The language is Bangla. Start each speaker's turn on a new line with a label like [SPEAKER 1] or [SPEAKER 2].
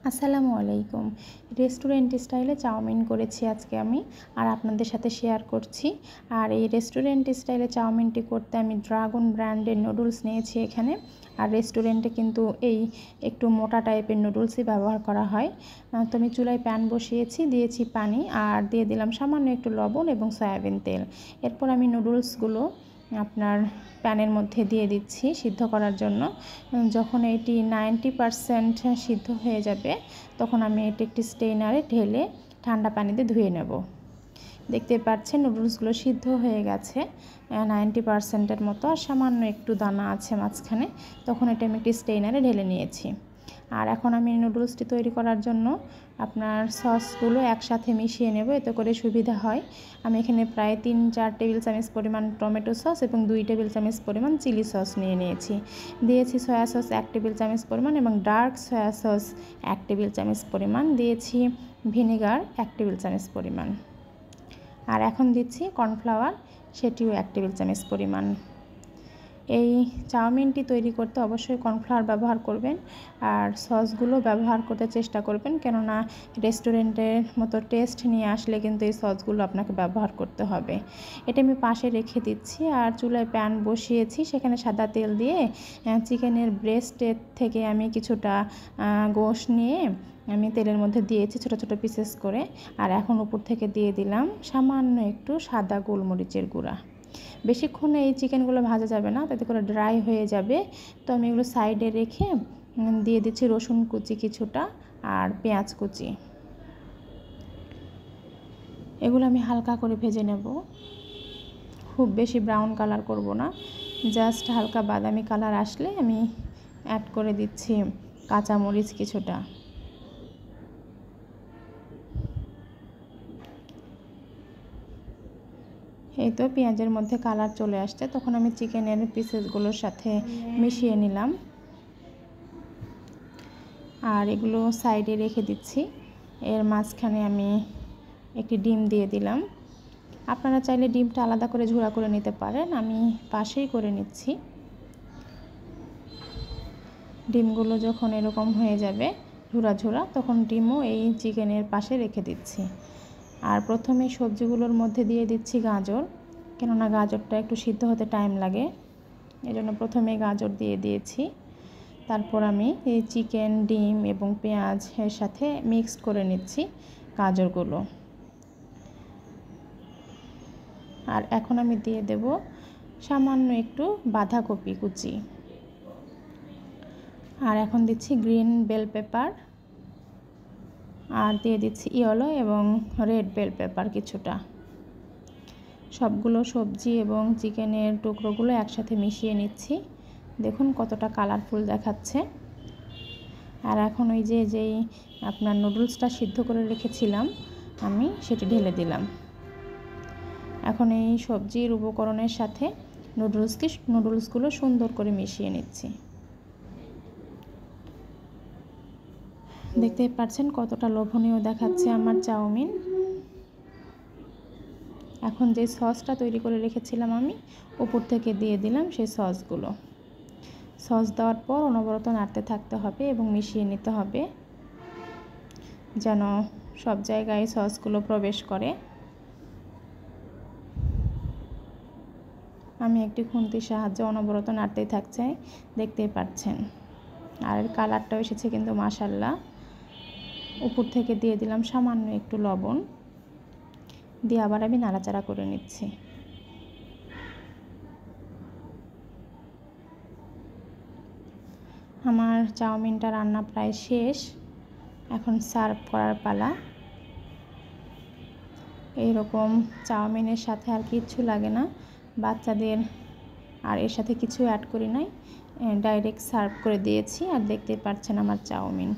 [SPEAKER 1] আসসালামু আলাইকুম। রেস্টুরেন্ট স্টাইলে চাউমিন করেছি আজকে আমি, আর আপনাদের সাথে শেয়ার করছি। আর এই রেস্টুরেন্ট স্টাইলে চাউমিনটি করতে আমি ড্রাগন ব্র্যান্ডের নুডলস নিয়েছি এখানে। আর রেস্টুরেন্টে কিন্তু এই একটু মোটা টাইপের নুডলসই ব্যবহার করা হয়। তো আমি চুলায় প্যান বসিয়েছি, দিয়েছি পানি, আর দিয়ে দিলাম সামান্য একটু লবণ এবং সয়াবিন তেল। এরপর আমি নুডলসগুলো আপনার প্যানের মধ্যে দিয়ে দিচ্ছি সিদ্ধ করার জন্য। যখন এটি 90% সিদ্ধ হয়ে যাবে, তখন আমি এটি একটি স্টেইনারে ঢেলে ঠান্ডা পানিতে ধুয়ে নেব। দেখতে পাচ্ছেন নুডলসগুলো সিদ্ধ হয়ে গেছে 90%-এর মতো, আর সামান্য একটু দানা আছে মাঝখানে। তখন এটা আমি একটি স্টেইনারে ঢেলে নিয়েছি। আর এখন আমি নুডলসটি তৈরি করার জন্য আপনার সসগুলো একসাথে মিশিয়ে নেব, এতে করে সুবিধা হয়। আমি এখানে প্রায় 3-4 টেবিল চামচ পরিমাণ টমেটো সস এবং 2 টেবিল চামচ পরিমাণ চিলি সস নিয়ে নিয়েছি। দিয়েছি সয়া সস 1 টেবিল চামচ পরিমাণ এবং ডার্ক সয়া সস 1 টেবিল চামচ পরিমাণ, দিয়েছি ভিনেগার 1 টেবিল চামচ পরিমাণ। আর এখন দিচ্ছি কর্নফ্লাওয়ার, সেটিও 1 টেবিল চামচ পরিমাণ। এই চাউমিনটি তৈরি করতে অবশ্যই কর্নফ্লাওয়ার ব্যবহার করবেন, আর সসগুলো ব্যবহার করতে চেষ্টা করবেন, কেননা রেস্টুরেন্টের মতো টেস্ট নিয়ে আসলে কিন্তু এই সসগুলো আপনাকে ব্যবহার করতে হবে। এটা আমি পাশে রেখে দিচ্ছি। আর চুলায় প্যান বসিয়েছি, সেখানে সাদা তেল দিয়ে চিকেনের ব্রেস্টের থেকে আমি কিছুটা গোশত নিয়ে আমি তেলের মধ্যে দিয়েছি ছোটো ছোটো পিসেস করে। আর এখন উপর থেকে দিয়ে দিলাম সামান্য একটু সাদা গোলমরিচের গুঁড়া। বেশিক্ষণ এই চিকেনগুলো ভাজা যাবে না, তাতে করে ড্রাই হয়ে যাবে। তো আমি এগুলো সাইডে রেখে দিয়ে দিচ্ছি রসুন কুচি কিছুটা আর পেঁয়াজ কুচি। এগুলো আমি হালকা করে ভেজে নেব, খুব বেশি ব্রাউন কালার করব না, জাস্ট হালকা বাদামি কালার আসলে আমি অ্যাড করে দিচ্ছি কাঁচামরিচ কিছুটা। এই তো পেঁয়াজের মধ্যে কালার চলে আসছে, তখন আমি চিকেনের পিসেসগুলোর সাথে মিশিয়ে নিলাম। আর এগুলো সাইডে রেখে দিচ্ছি। এর মাঝখানে আমি একটি ডিম দিয়ে দিলাম। আপনারা চাইলে ডিমটা আলাদা করে ঝোড়া করে নিতে পারেন, আমি পাশেই করে নিচ্ছি। ডিমগুলো যখন এরকম হয়ে যাবে ঝোড়া ঝোড়া, তখন ডিমও এই চিকেনের পাশে রেখে দিচ্ছি। আর প্রথমে সবজিগুলোর মধ্যে দিয়ে দিচ্ছি গাজর, কেননা গাজরটা একটু সিদ্ধ হতে টাইম লাগে, এজন্য প্রথমে গাজর দিয়ে দিয়েছি। তারপর আমি এই চিকেন, ডিম এবং পেঁয়াজ এর সাথে মিক্সড করে নিচ্ছি গাজরগুলো। আর এখন আমি দিয়ে দেব সামান্য একটু বাঁধাকপি কুচি। আর এখন দিচ্ছি গ্রিন বেল পেপার, আর দিয়ে দিচ্ছি ইয়েলো এবং রেড বেল পেপার কিছুটা। সবগুলো সবজি এবং চিকেনের টুকরোগুলো একসাথে মিশিয়ে নিচ্ছি। দেখুন কতটা কালারফুল দেখাচ্ছে। আর এখন ওই যেই আপনার নুডলসটা সিদ্ধ করে রেখেছিলাম আমি, সেটি ঢেলে দিলাম। এখন এই সবজির উপকরণের সাথে নুডলসগুলো সুন্দর করে মিশিয়ে নিচ্ছি। দেখতেই পাচ্ছেন কতটা লোভনীয় দেখাচ্ছে আমার চাউমিন। এখন যে সসটা তৈরি করে রেখেছিলাম আমি, উপর থেকে দিয়ে দিলাম সেই সসগুলো। সস দেওয়ার পর অনবরত নাড়তে থাকতে হবে এবং মিশিয়ে নিতে হবে, যেন সব জায়গায় সসগুলো প্রবেশ করে। আমি একটি খুন্তির সাহায্যে অনবরত নাড়তেই থাকছি, দেখতেই পাচ্ছেন। আর কালারটাও এসেছে কিন্তু মাশাআল্লাহ। উপর থেকে দিয়ে দিলাম সামান্য একটু লবণ, দিয়ে আবার আমি নাড়াচাড়া করে নিচ্ছি। আমার চাউমিনটা রান্না প্রায় শেষ, এখন সার্ভ করার পালা। এইরকম চাউমিনের সাথে আর কিচ্ছু লাগে না বাচ্চাদের, আর এর সাথে কিছু অ্যাড করি নাই, ডাইরেক্ট সার্ভ করে দিয়েছি। আর দেখতেই পাচ্ছেন আমার চাউমিন।